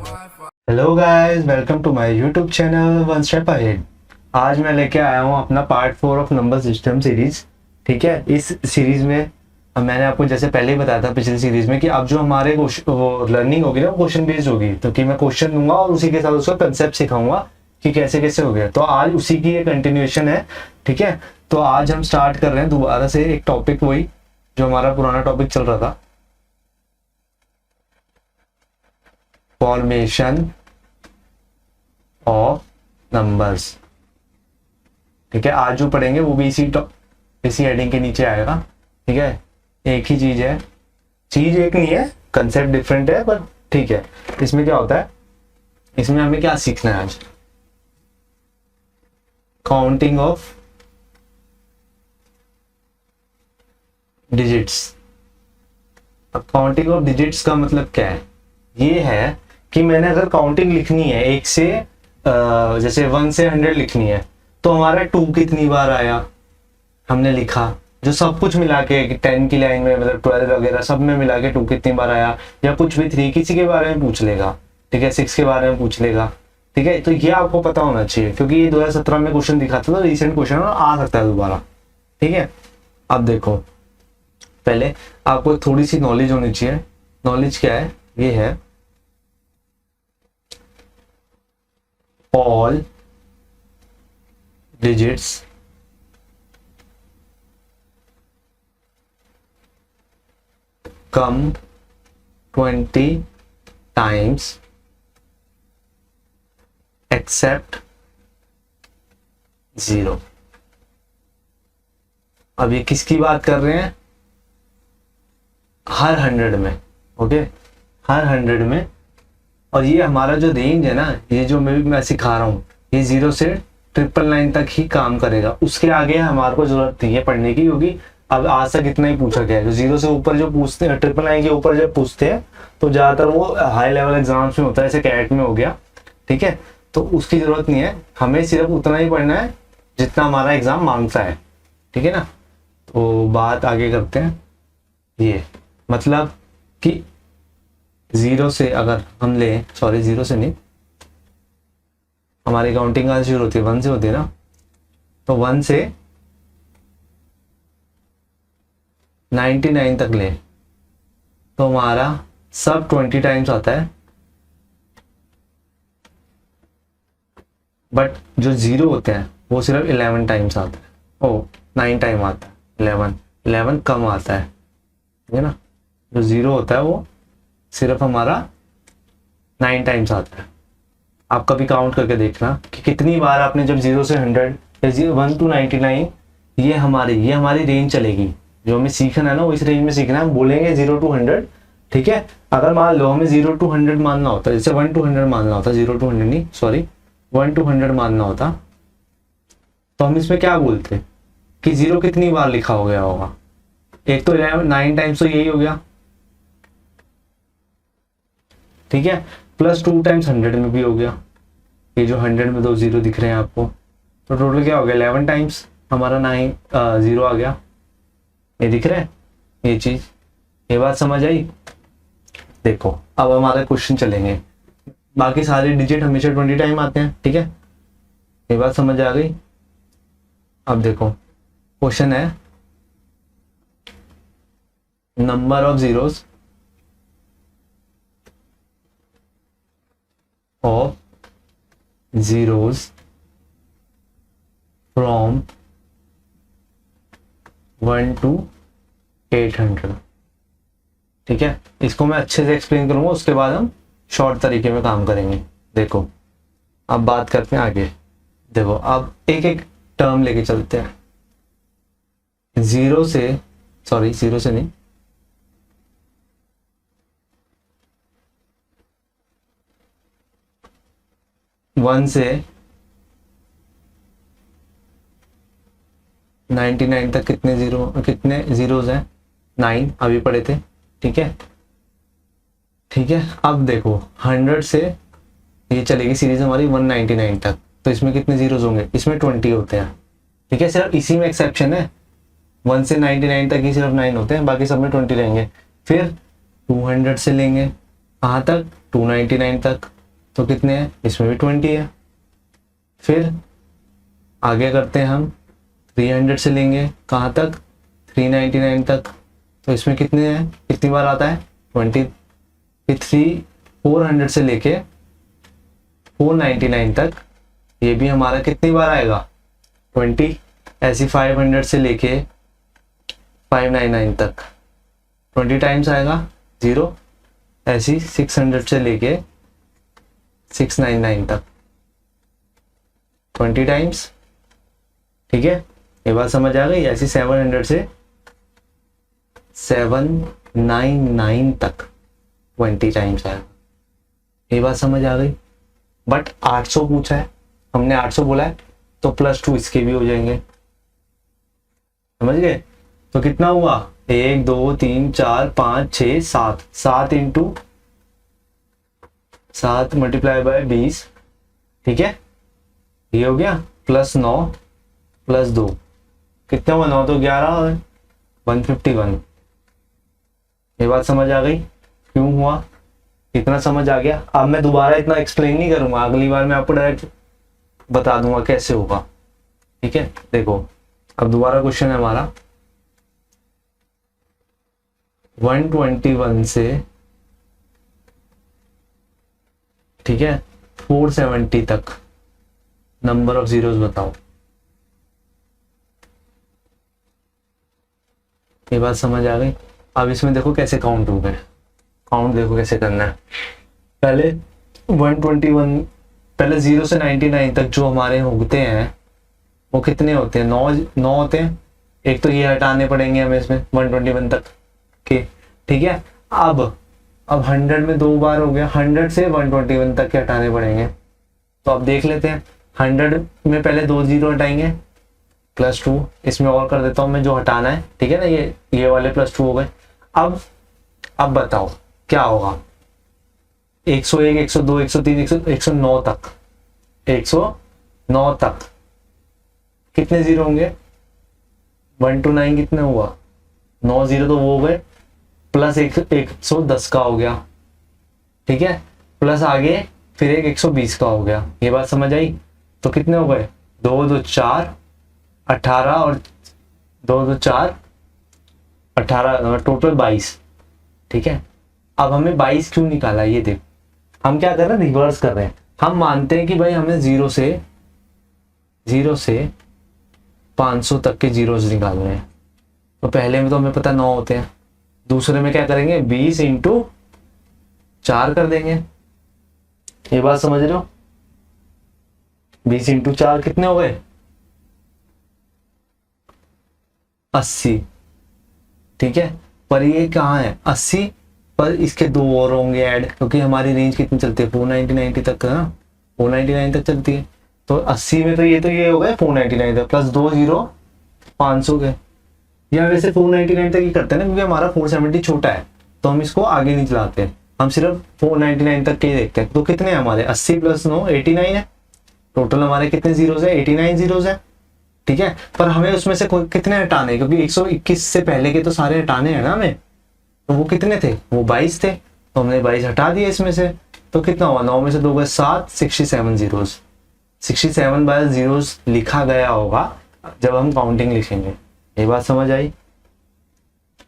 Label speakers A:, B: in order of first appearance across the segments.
A: Hello guys, welcome to my YouTube channel one step ahead. आज मैं लेके आया हूँ अपना part 4 of number system series. ठीक है, इस सीरीज में मैंने आपको जैसे पहले ही बताया था पिछली सीरीज में कि अब जो हमारे वो लर्निंग होगी ना, क्वेश्चन बेस्ड होगी। तो कि मैं क्वेश्चन दूंगा और उसी के साथ उसका कंसेप्ट सिखाऊंगा कि कैसे कैसे हो गया। तो आज उसी की ये कंटिन्यूएशन है। ठीक है, तो आज हम स्टार्ट कर रहे हैं दोबारा से एक टॉपिक, वही जो हमारा पुराना टॉपिक चल रहा था, फॉर्मेशन ऑफ नंबर्स। ठीक है, आज जो पढ़ेंगे वो भी इसी हेडिंग के नीचे आएगा। ठीक है, एक ही चीज है, चीज एक नहीं है, कंसेप्ट डिफरेंट है, पर ठीक है। इसमें क्या होता है, इसमें हमें क्या सीखना है आज? Counting of digits. अब काउंटिंग ऑफ डिजिट्स का मतलब क्या है? ये है कि मैंने अगर काउंटिंग लिखनी है एक से जैसे 1 से 100 लिखनी है, तो हमारा 2 कितनी बार आया हमने लिखा, जो सब कुछ मिला के 10 की लाइन में, मतलब 12 वगैरह सब में मिला के 2 कितनी बार आया, या कुछ भी 3 किसी के बारे में पूछ लेगा। ठीक है, 6 के बारे में पूछ लेगा। ठीक है, तो ये आपको पता होना चाहिए क्योंकि ये 2017 में क्वेश्चन दिखाता था, रिसेंट क्वेश्चन और आ सकता है दोबारा। ठीक है, अब देखो, पहले आपको थोड़ी सी नॉलेज होनी चाहिए। नॉलेज क्या है? ये है all digits come 20 times except 0। अब ये किसकी बात कर रहे हैं? हर 100 में। ओके, हर 100 में। और ये हमारा जो रेंज है ना, ये जो मैं सिखा रहा हूँ, ये 0 से 999 तक ही काम करेगा। उसके आगे हमारे को जरूरत नहीं है पढ़ने की, क्योंकि अब आज तक इतना ही पूछा गया है। जो 0 से ऊपर जो पूछते हैं, 999 के ऊपर जब पूछते हैं, तो ज्यादातर वो हाई लेवल एग्जाम्स में होता है, जैसे कैट में हो गया। ठीक है, तो उसकी जरूरत नहीं है, हमें सिर्फ उतना ही पढ़ना है जितना हमारा एग्जाम मांगता है। ठीक है ना, तो बात आगे करते हैं। ये मतलब कि 0 से अगर हम ले, सॉरी 0 से नहीं, हमारी काउंटिंग कहाँ से शुरू होती है? 1 से होती है ना। तो 1 से 99 तक ले, तो हमारा सब 20 टाइम्स आता है, बट जो 0 होते हैं वो सिर्फ 11 टाइम्स आता है। ओ 9 टाइम आता है, 11 कम आता है। ठीक है ना, जो 0 होता है वो सिर्फ हमारा 9 टाइम्स आता है। आप कभी काउंट करके देखना कि कितनी बार आपने जब 0 से 100 या 1 to 99, ये हमारी रेंज चलेगी। जो हमें सीखना है ना, वो इस रेंज में सीखना है। हम बोलेंगे 0 to 100। ठीक है, अगर मान लो हमें 0 to 100 मानना होता, जैसे 1 to 100 मानना होता, 0 to 100 नहीं, सॉरी 1 to 100 मानना होता, तो हम इसमें क्या बोलते कि 0 कितनी बार लिखा हो गया होगा? एक तो 9 टाइम्स, तो यही हो गया। ठीक है, प्लस 2 टाइम्स 100 में भी हो गया। ये जो 100 में 2 0 दिख रहे हैं आपको, तो टोटल क्या हो गया? 11 टाइम्स हमारा 0 आ गया। ये दिख रहा है ये चीज? ये बात समझ आई? देखो, अब हमारे क्वेश्चन चलेंगे। बाकी सारे डिजिट हमेशा 20 टाइम आते हैं। ठीक है, ये बात समझ आ गई? अब देखो, क्वेश्चन है number of zeros of zeros from 1 to 800। ठीक है, इसको मैं अच्छे से एक्सप्लेन करूंगा, उसके बाद हम शॉर्ट तरीके में काम करेंगे। देखो, अब बात करते हैं आगे। देखो, अब एक एक टर्म लेके चलते हैं। 0 से नहीं, 1 से 99 तक कितने जीरोस हैं? 9 अभी पढ़े थे। ठीक है, ठीक है, अब देखो 100 से ये चलेगी सीरीज हमारी 199 तक, तो इसमें कितने जीरोस होंगे? इसमें 20 होते हैं। ठीक है, सिर्फ इसी में एक्सेप्शन है, 1 से 99 तक ही सिर्फ 9 होते हैं, बाकी सब में 20 रहेंगे। फिर 200 से लेंगे कहाँ तक? 299 तक, तो कितने हैं, इसमें भी 20 है। फिर आगे करते हैं हम, 300 से लेंगे कहाँ तक, 399 तक, तो इसमें कितने हैं, कितनी बार आता है 20। फिर 400 से लेके 499 तक, ये भी हमारा कितनी बार आएगा 20। ऐसी 500 से लेके 599 तक 20 टाइम्स आएगा 0। ऐसी 600 से लेके 699 तक 20 टाइम्स। ठीक है, ये बात समझ आ गई। ऐसी 700 से 799 तक 20 टाइम्स आएगा, ये बात समझ आ गई। बट 800 पूछा है, हमने 800 बोला है, तो +2 इसके भी हो जाएंगे, समझ गए। तो कितना हुआ, 1 2 3 4 5 6 7, 7 इंटू 7 मल्टीप्लाई बाय 20, ठीक है, ये हो गया। +9 +2 कितना हुआ, 9 तो 11 है, 151। ये बात समझ आ गई क्यों हुआ, इतना समझ आ गया। अब मैं दोबारा इतना एक्सप्लेन नहीं करूंगा, अगली बार मैं आपको डायरेक्ट बता दूंगा कैसे होगा। ठीक है, देखो अब दोबारा क्वेश्चन है हमारा 121 से, ठीक है, 470 तक नंबर ऑफ जीरोस बताओ। ये बात समझ आ गई। अब इसमें देखो कैसे काउंट हो गए, काउंट देखो कैसे करना है। पहले 121, पहले 0 से 99 तक जो हमारे होते हैं वो कितने होते हैं, 9 होते हैं। एक तो ये हटाने पड़ेंगे हमें इसमें 121 तक के, ठीक है। अब 100 में 2 बार हो गया, 100 से 121 तक के हटाने पड़ेंगे। तो अब देख लेते हैं, 100 में पहले 2 0 हटाएंगे, +2, इसमें और कर देता हूं मैं जो हटाना है, ठीक है ना, ये वाले +2 हो गए। अब बताओ क्या होगा, 101 102 103 109 तक, 109 तक कितने जीरो होंगे, 1 to 9 कितने हुआ, 9 0 तो वो हो गए, प्लस 110 का हो गया, ठीक है, प्लस आगे फिर एक 120 का हो गया। ये बात समझ आई। तो कितने हो गए, 2 2 4 18 और 2 2 4 18, टोटल 22, ठीक है। अब हमें 22 क्यों निकाला, ये देख, हम क्या कर रहे हैं, रिवर्स कर रहे हैं। हम मानते हैं कि भाई हमें 0 से 500 तक के जीरोस निकालने हैं। तो पहले में तो हमें पता 9 होते हैं, दूसरे में क्या करेंगे, 20 इंटू 4 कर देंगे। ये बात समझ रहे हो, 20 इंटू 4 कितने हो गए, 80, ठीक है। पर ये कहाँ है 80, पर इसके 2 और होंगे ऐड, क्योंकि हमारी रेंज कितनी चलती है 490 तक है ना, 499 तक चलती है। तो 80 में तो ये हो गए 499 तक, प्लस 2 0 500 के, या वैसे 499 तक ही करते हैं ना, क्योंकि हमारा 470 छोटा है, तो हम इसको आगे नहीं चलाते हैं, हम सिर्फ 499 तक के ही देखते हैं। तो कितने हैं हमारे, 80 + 9 89 है, टोटल हमारे कितने जीरोस है, 89 जीरोस है, ठीक है। पर हमें उसमें से कितने हटाने, क्योंकि 121 से पहले के तो सारे हटाने हैं ना हमें, तो वो कितने थे, वो 22 थे, तो हमने 22 हटा दिए इसमें से। तो कितना हुआ, 9 में से 2 गए 7, 67 जीरोस, 67 बाय जीरोस लिखा गया होगा जब हम काउंटिंग लिखेंगे। ये बात समझ आई,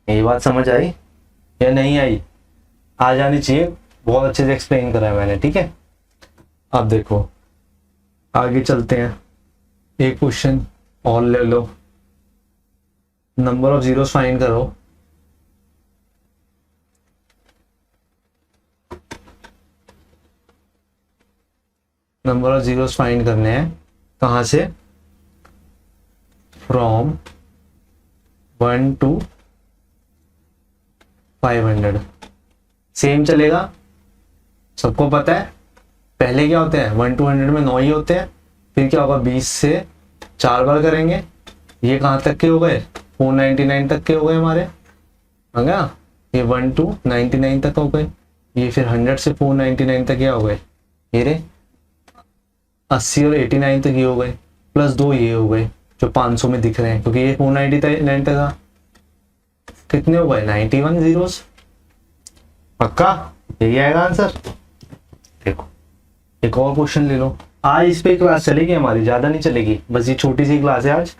A: ये बात समझ आई या नहीं आई, आ जानी चाहिए, बहुत अच्छे से एक्सप्लेन करा है मैंने, ठीक है। अब देखो आगे चलते हैं, एक क्वेश्चन और ले लो, नंबर ऑफ जीरोस फाइंड करो। नंबर ऑफ जीरोस फाइंड करने हैं, कहां से, फ्रॉम 1 to 500, सेम चलेगा, सबको पता है। पहले क्या होते हैं, 1 to 100 में 9 ही होते हैं, फिर क्या होगा, 20 से 4 बार करेंगे। ये कहाँ तक के हो गए, 499 तक के हो गए हमारे, है ना, ये 1 to 99 तक हो गए। ये फिर 100 से 499 तक क्या हो गए, ये रे 80 और 89 तक ये हो गए, प्लस 2 ये हो गए जो 500 में दिख रहे हैं, क्योंकि ये 499 तक था। कितने हो गए, 91 जीरोस, पक्का यही आएगा आंसर। देखो एक और क्वेश्चन ले लो। आज इस पे क्लास चलेगी हमारी, ज़्यादा नहीं चलेगी, बस ये छोटी सी क्लास है आज,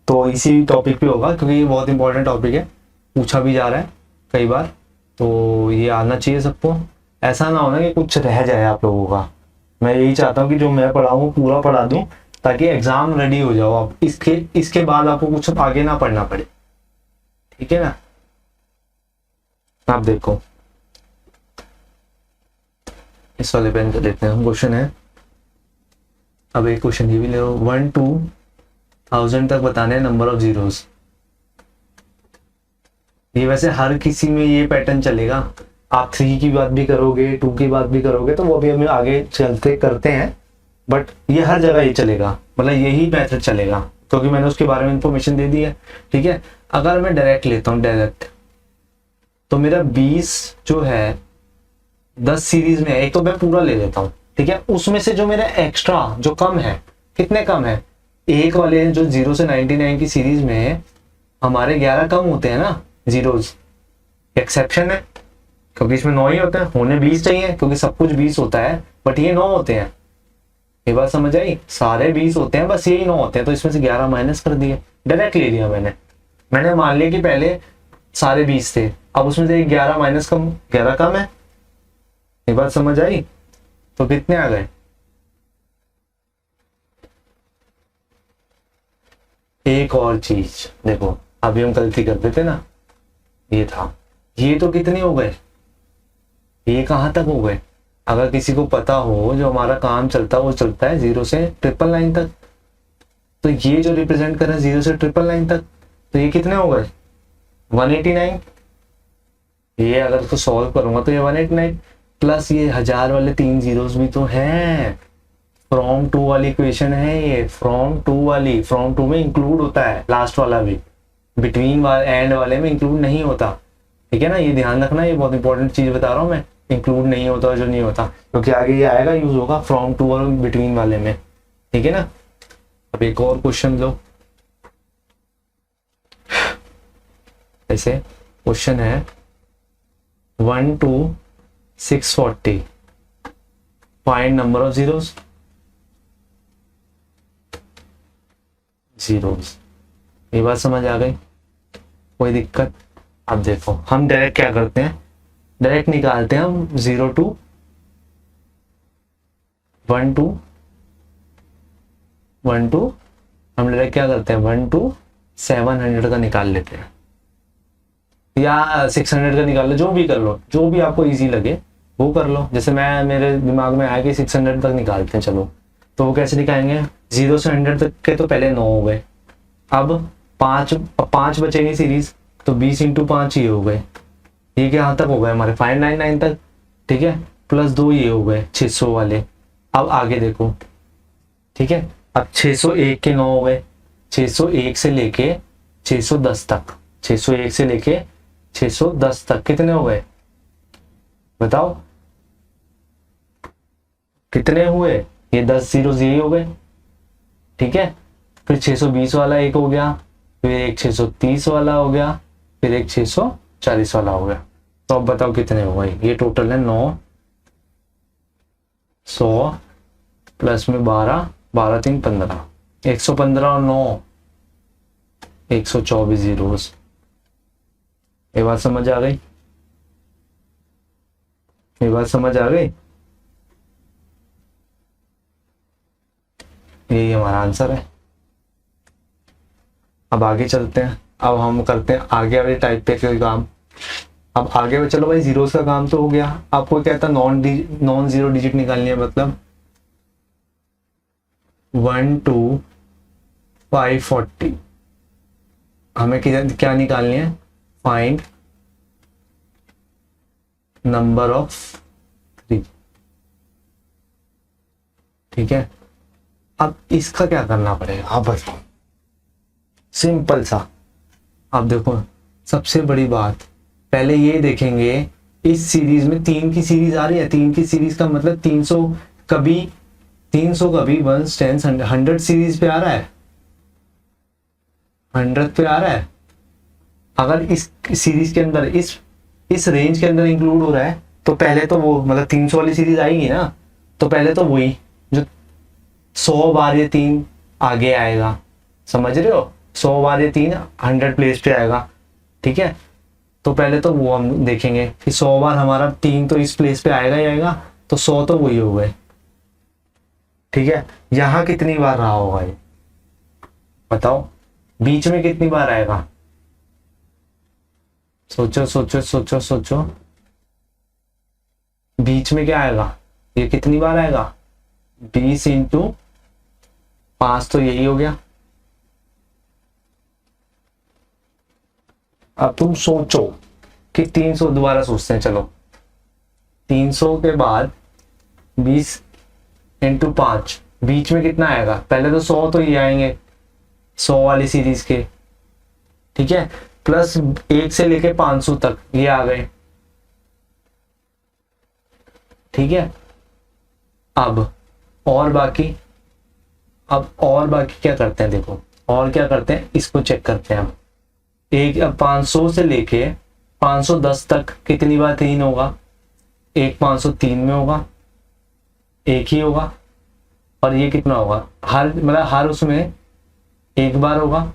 A: तो इसी टॉपिक पे होगा क्योंकि ये बहुत इंपॉर्टेंट टॉपिक है, पूछा भी जा रहा है कई बार, तो ये आना चाहिए सबको। ऐसा ना होना कि कुछ रह जाए आप लोगों का। मैं यही चाहता हूँ कि जो मैं पढ़ाऊँ पूरा पढ़ा दूँ ताकि एग्जाम रेडी हो जाओ आप, इसके बाद आपको कुछ आगे ना पढ़ना पड़े, ठीक है ना। आप देखो इस वाले पेन कर लेते हैं, क्वेश्चन है। अब एक क्वेश्चन ये भी ले लो, 1 to 1000 तक बताने नंबर ऑफ जीरोस। ये वैसे हर किसी में ये पैटर्न चलेगा, आप 3 की बात भी करोगे, 2 की बात भी करोगे, तो वो भी हम आगे चलते करते हैं, बट ये हर जगह ये चलेगा, मतलब यही मेथड चलेगा क्योंकि मैंने उसके बारे में इंफॉर्मेशन दे दी है, ठीक है। अगर मैं डायरेक्ट लेता हूँ डायरेक्ट, तो मेरा 20 जो है 10 सीरीज में है, एक तो मैं पूरा ले लेता हूँ, ठीक है। उसमें से जो मेरा एक्स्ट्रा जो कम है, कितने कम है, एक वाले जो 0 से 99 की सीरीज में हमारे 11 कम होते हैं ना जीरोज, एक्सेप्शन है क्योंकि इसमें 9 ही होते हैं, होने 20 चाहिए क्योंकि सब कुछ 20 होता है, बट ये 9 होते हैं। ये बात समझ आई, सारे 20 होते हैं, बस यही 9 होते हैं, तो इसमें से 11 माइनस कर दिए, डायरेक्ट ले लिया मैंने मान लिया कि पहले सारे 20 थे, अब उसमें से 11 माइनस कम, 11 कम है। ये बात समझ आई, तो कितने आ गए, एक और चीज देखो, अभी हम गलती करते थे ना, ये था, ये तो कितने हो गए, ये कहां तक हो गए। अगर किसी को पता हो जो हमारा काम चलता है वो चलता है 0 से 999 तक, तो ये जो रिप्रेजेंट कर रहा है 0 से 999 तक, तो ये कितने हो गए 189। ये अगर इसको सॉल्व करूंगा तो ये 189 प्लस ये 1000 वाले 3 जीरोस भी तो हैं, फ्रॉम 2 वाली इक्वेशन है ये, फ्रॉम 2 वाली, फ्रॉम 2 में इंक्लूड होता है लास्ट वाला भी, बिटवीन एंड वाले में इंक्लूड नहीं होता, ठीक है ना। ये ध्यान रखना, ये बहुत इंपॉर्टेंट चीज बता रहा हूँ मैं, इंक्लूड नहीं होता जो नहीं होता, क्योंकि आगे ये आएगा, यूज होगा फ्रॉम 2 और बिटवीन वाले में, ठीक है ना। अब एक और क्वेश्चन लो, ऐसे क्वेश्चन है 1 to 640, find number of zeros. ये बात समझ आ गई, कोई दिक्कत। अब देखो हम डायरेक्ट क्या करते हैं, डायरेक्ट निकालते हैं हम 0 to 1 to हम डायरेक्ट क्या करते हैं 1 to 700 का निकाल लेते हैं, या 600 का निकाल लो, जो भी कर लो, जो भी आपको इजी लगे वो कर लो। जैसे मेरे दिमाग में आया कि 600 तक निकालते हैं, चलो, तो वो कैसे निकालेंगे, 0 से 100 तक के तो पहले 9 हो गए, अब 5 बचेंगे सीरीज, तो 20 × 5 ये हो गए, ये क्या तक हो गए हमारे 599 तक, ठीक है, प्लस 2 ये हो गए 600 वाले। अब आगे देखो, ठीक है, अब 601 के 9 हो गए, 601 से लेके 610 तक, 601 से लेके 610 तक कितने हो गए बताओ, कितने हुए, ये 10 जीरोस यही हो गए, ठीक है। फिर 620 वाला एक हो गया, फिर एक 630 वाला हो गया, फिर एक 640 वाला हो गया, तो अब बताओ कितने हो गए, ये टोटल है 9, 100 प्लस में 12, 12 3 15, 115 और 9 124 जीरोस। ये बात समझ आ गई, ये बात समझ आ गई, यही हमारा आंसर है। अब आगे चलते हैं, अब हम करते हैं आगे वाले टाइप पे कोई काम। अब आगे में चलो भाई, जीरोस का काम तो हो गया, आपको क्या था नॉन जीरो डिजिट निकालनी है, मतलब 1 to 540 हमें क्या निकालनी है, फाइंड नंबर ऑफ 3, ठीक है। अब इसका क्या करना पड़ेगा, आप बताओ, सिंपल सा। अब देखो सबसे बड़ी बात, पहले ये देखेंगे इस सीरीज में 3 की सीरीज आ रही है, 3 की सीरीज का मतलब 300 कभी 1 10 100 सीरीज पे आ रहा है, 100 पे आ रहा है। अगर इस सीरीज के अंदर इस रेंज के अंदर इंक्लूड हो रहा है, तो पहले तो वो मतलब 300 वाली सीरीज आएगी ना, तो पहले तो वही जो 100 बार ये 3 आगे आएगा, समझ रहे हो, 100 बार ये 3 100 प्लेस पे आएगा, ठीक है। तो पहले तो वो हम देखेंगे कि 100 बार हमारा 3 तो इस प्लेस पे आएगा ही आएगा, तो 100 तो वही हो गए, ठीक है। यहां कितनी बार रहा होगा ये बताओ, बीच में कितनी बार आएगा, सोचो सोचो सोचो सोचो, बीच में क्या आएगा, ये कितनी बार आएगा, 20 इंटू 5 तो यही हो गया। अब तुम सोचो कि 300, दोबारा सोचते हैं, चलो 300 के बाद 20 इंटू 5 बीच में कितना आएगा, पहले तो 100 तो ये आएंगे 100 वाली सीरीज के, ठीक है, प्लस 1 से लेके 500 तक ये आ गए, ठीक है। अब और बाकी, अब और बाकी क्या करते हैं, देखो और क्या करते हैं, इसको चेक करते हैं। अब 500 से लेके 510 तक कितनी बार 3 होगा, एक 503 में होगा, एक ही होगा, और ये कितना होगा, हर मतलब हर उसमें एक बार होगा,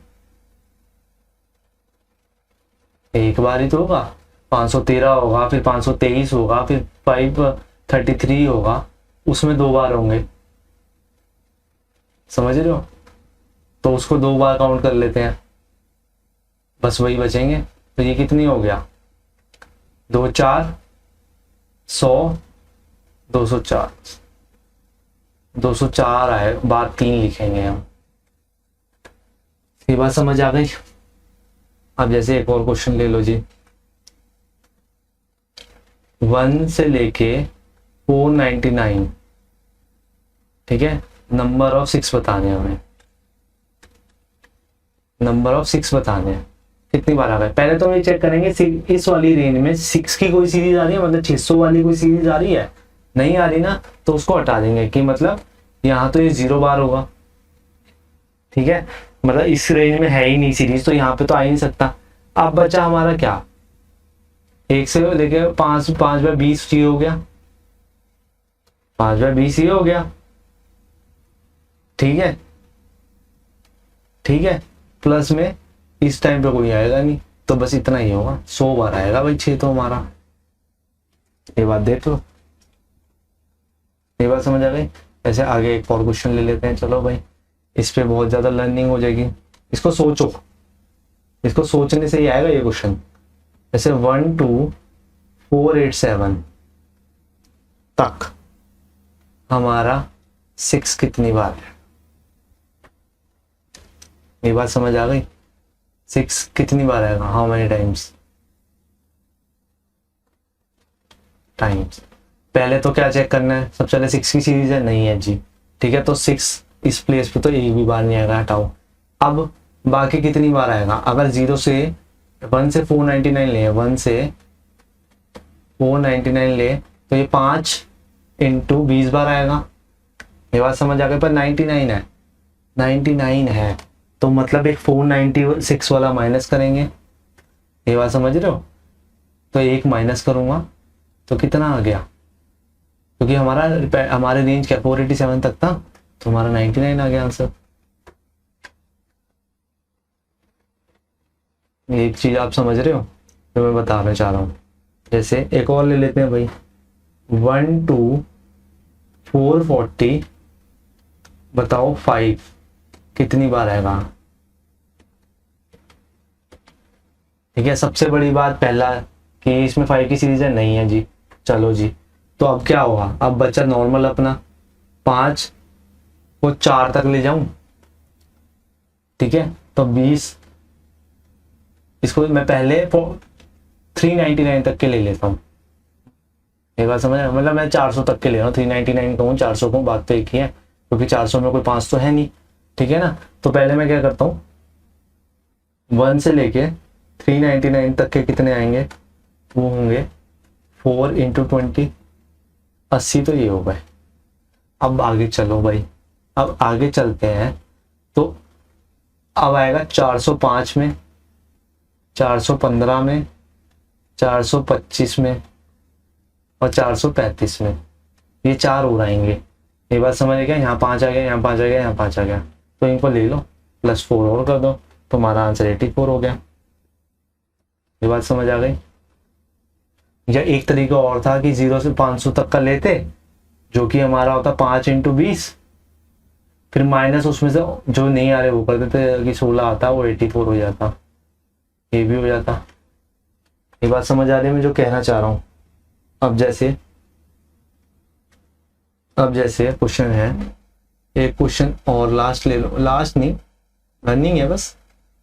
A: एक बार ही तो होगा, 513 होगा, फिर 523 होगा, फिर 533 होगा, उसमें 2 बार होंगे, समझ रहे हो, तो उसको 2 बार काउंट कर लेते हैं, बस वही बचेंगे। तो ये कितनी हो गया, 2 4 100 204, 204 आए, बार 3 लिखेंगे हम, ये बात समझ आ गई। अब जैसे एक और क्वेश्चन ले लो जी, 1 से लेके 499, ठीक है, नंबर ऑफ 6 बताने हैं हमें, नंबर ऑफ 6 बताने हैं, कितनी बार आ गए। पहले तो हम ये चेक करेंगे इस वाली रेंज में 6 की कोई सीरीज आ रही है, मतलब 600 वाली कोई सीरीज आ रही है, नहीं आ रही ना, तो उसको हटा देंगे कि मतलब यहाँ तो ये 0 बार होगा, ठीक है, मतलब इस रेंज में है ही नहीं सीरीज, तो यहाँ पे तो आ ही नहीं सकता। अब बचा हमारा क्या, 1 से लेके 5 बाय 20 ये हो गया, 5 बाय 20 ये हो गया, ठीक है, ठीक है, प्लस में इस टाइम पे कोई आएगा नहीं, तो बस इतना ही होगा, 100 बार आएगा भाई 6 तो हमारा, ये बात देख लो, ये बात समझ आ गई। ऐसे आगे एक और क्वेश्चन ले लेते हैं, चलो भाई, इस पे बहुत ज्यादा लर्निंग हो जाएगी, इसको सोचो, इसको सोचने से ही आएगा ये क्वेश्चन। जैसे 1 2 4 8 7 तक हमारा 6 कितनी बार है, ये बात समझ आ गई, 6 कितनी बार आएगा, हाउ मेनी टाइम्स, पहले तो क्या चेक करना है, सबसे पहले 6 की सीरीज है, नहीं है जी, ठीक है, तो 6 इस प्लेस पे तो एक भी बार नहीं आएगा, हटाओ। अब बाकी कितनी बार आएगा, अगर 0 से 1 से 499 ले, 1 से 499 ले, तो ये 5 इंटू 20 बार आएगा, ये बात समझ आ गई। पर 99 है, 99 है, तो मतलब एक 496 वाला माइनस करेंगे, ये बात समझ रहे हो, तो एक माइनस करूंगा तो कितना आ गया, क्योंकि हमारे रेंज क्या 487 तक था, तो हमारा 99 आ गया आंसर। एक चीज आप समझ रहे हो जो मैं बताना चाह रहा हूं। जैसे एक और ले लेते हैं भाई, 1 2 440, बताओ 5 कितनी बार आएगा, ठीक है। सबसे बड़ी बात पहला कि इसमें 5 की सीरीज है, नहीं है जी, चलो जी, तो अब क्या होगा, अब बच्चा नॉर्मल अपना 5 को 4 तक ले जाऊं, ठीक है, तो 20, इसको मैं पहले 399 तक के ले लेता हूँ, एक बात समझ, मतलब मैं 400 तक के ले रहा हूँ, 399 कहूँ 400 कहूँ, बात तो एक ही है, क्योंकि 400 में कोई 5 तो है नहीं, ठीक है ना। तो पहले मैं क्या करता हूँ, 1 से लेके 399 तक के कितने आएंगे, वो होंगे 4 इंटू 20, 80 तो ये हो गए। अब आगे चलो भाई, अब आगे चलते हैं, तो अब आएगा 405 में, 415 में, 425 में और 435 में, ये 4 हो आएंगे। ये बात समझ गया, यहाँ 5 आ गया, यहाँ 5 आ गया, यहाँ 5 आ गया, तो इनको ले लो +4 और कर दो, तो हमारा आंसर 84 हो गया। ये बात समझ आ गई। या एक तरीका और था कि 0 से 500 तक का लेते, जो कि हमारा होता 5 × 20, फिर माइनस उसमें से जो नहीं आ रहे वो कर देते कि 16 आता, वो 84 हो जाता, ये भी हो जाता। ये बात समझ आ रही है मैं जो कहना चाह रहा हूँ। अब जैसे क्वेश्चन है, एक क्वेश्चन और लास्ट ले लो, लास्ट नहीं, रनिंग है, बस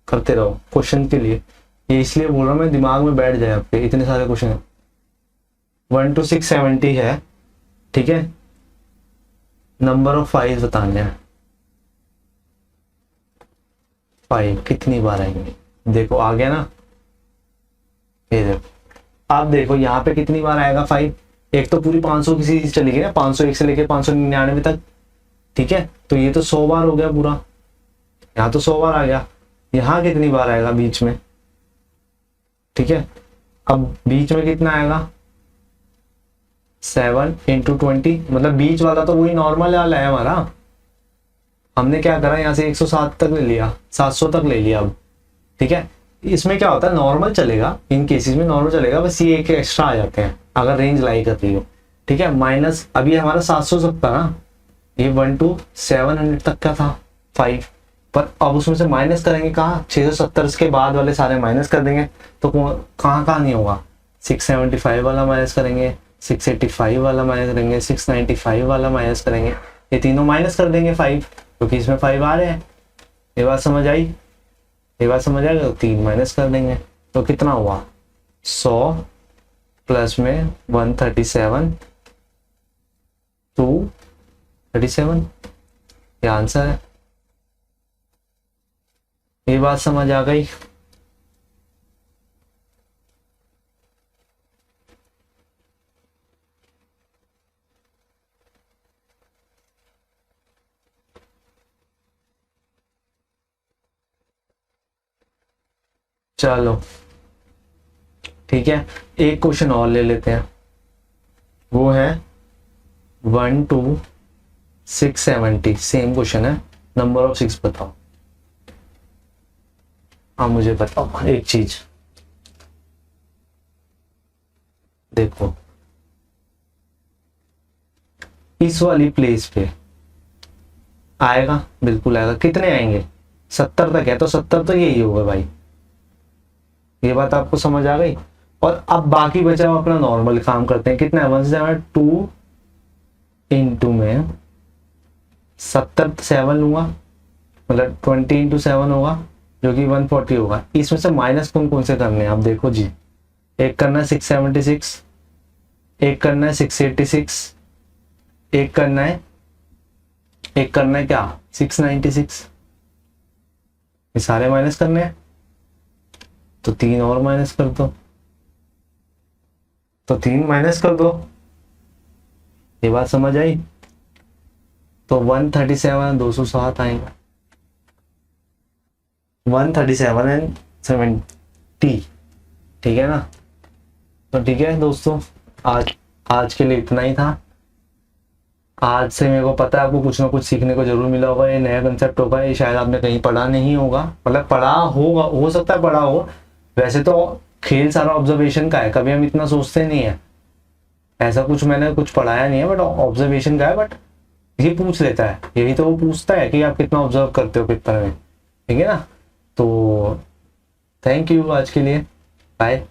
A: करते रहो क्वेश्चन के लिए, ये इसलिए बोल रहा हूँ मैं, दिमाग में बैठ जाए आपके, इतने सारे क्वेश्चन है। 1 to 670 है, ठीक है। नंबर ऑफ 5 बताने हैं, 5 कितनी बार आएंगे, देखो आ गया ना, ये देखो आप देखो यहाँ पे कितनी बार आएगा 5। एक तो पूरी 500 की सीरीज चली गई ना, 501 से लेके 599 तक, ठीक है, तो ये तो 100 बार हो गया पूरा, यहाँ तो 100 बार आ गया। यहाँ कितनी बार आएगा बीच में, ठीक है, अब बीच में कितना आएगा 7 × 20, मतलब बीच वाला तो वही नॉर्मल वाला है हमारा, हमने क्या करा यहाँ से 107 तक ले लिया, 700 तक ले लिया अब, ठीक है। इसमें क्या होता है, नॉर्मल चलेगा, इन केसेस में नॉर्मल चलेगा, बस ये एक एक्स्ट्रा आ जाते हैं अगर रेंज लाई करती हो, ठीक है। माइनस अभी हमारा 700 तक था ना, ये 1 to 700 तक का था 5, पर अब उसमें से माइनस करेंगे कहाँ, 670 के बाद वाले सारे माइनस कर देंगे, तो कहाँ नहीं होगा, 675 वाला माइनस करेंगे, 685 वाला माइनस करेंगे, 695 वाला माइनस करेंगे, ये तीनों माइनस कर देंगे 5, क्योंकि इसमें 5 आ रहे हैं। ये बात समझ आई, ये बात समझ आएगा, तो 3 माइनस कर देंगे, तो कितना हुआ 100 प्लस में 137 237, ये आंसर है। ये बात समझ आ गई। चलो ठीक है, एक क्वेश्चन और ले लेते हैं, वो है 1 to 670, सेम क्वेश्चन है, नंबर ऑफ 6 बताओ। हाँ मुझे बताओ एक चीज, देखो इस वाली प्लेस पे आएगा, बिल्कुल आएगा, कितने आएंगे 70 तक है, तो 70 तो यही होगा भाई, ये बात आपको समझ आ गई। और अब बाकी बचा हुआ अपना नॉर्मल काम करते हैं, कितना है 172 इंटू में 7 लूंगा, मतलब 20 इंटू 7 होगा, जो कि 140 होगा। इसमें से माइनस कौन कौन से करने हैं आप देखो जी, एक करना है 676, एक करना है 686, एक करना है क्या 696, ये सारे माइनस करने हैं, तो 3 और माइनस कर दो, तो 3 माइनस कर दो, ये बात समझ आई। तो 137 207 आएगा, 137 एंड 70, ठीक है ना। तो ठीक है दोस्तों, आज के लिए इतना ही था। आज से मेरे को पता है आपको कुछ ना कुछ सीखने को जरूर मिला होगा, ये नया कंसेप्ट होगा, ये शायद आपने कहीं पढ़ा नहीं होगा, मतलब पढ़ा होगा, हो सकता है पढ़ा हो, वैसे तो खेल सारा ऑब्जर्वेशन का है, कभी हम इतना सोचते नहीं है, ऐसा कुछ मैंने कुछ पढ़ाया नहीं है, बट ऑब्जर्वेशन का है, बट ये पूछ लेता है, यही तो वो पूछता है कि आप कितना ऑब्जर्व करते हो कितना में, ठीक है ना। तो थैंक यू आज के लिए, बाय।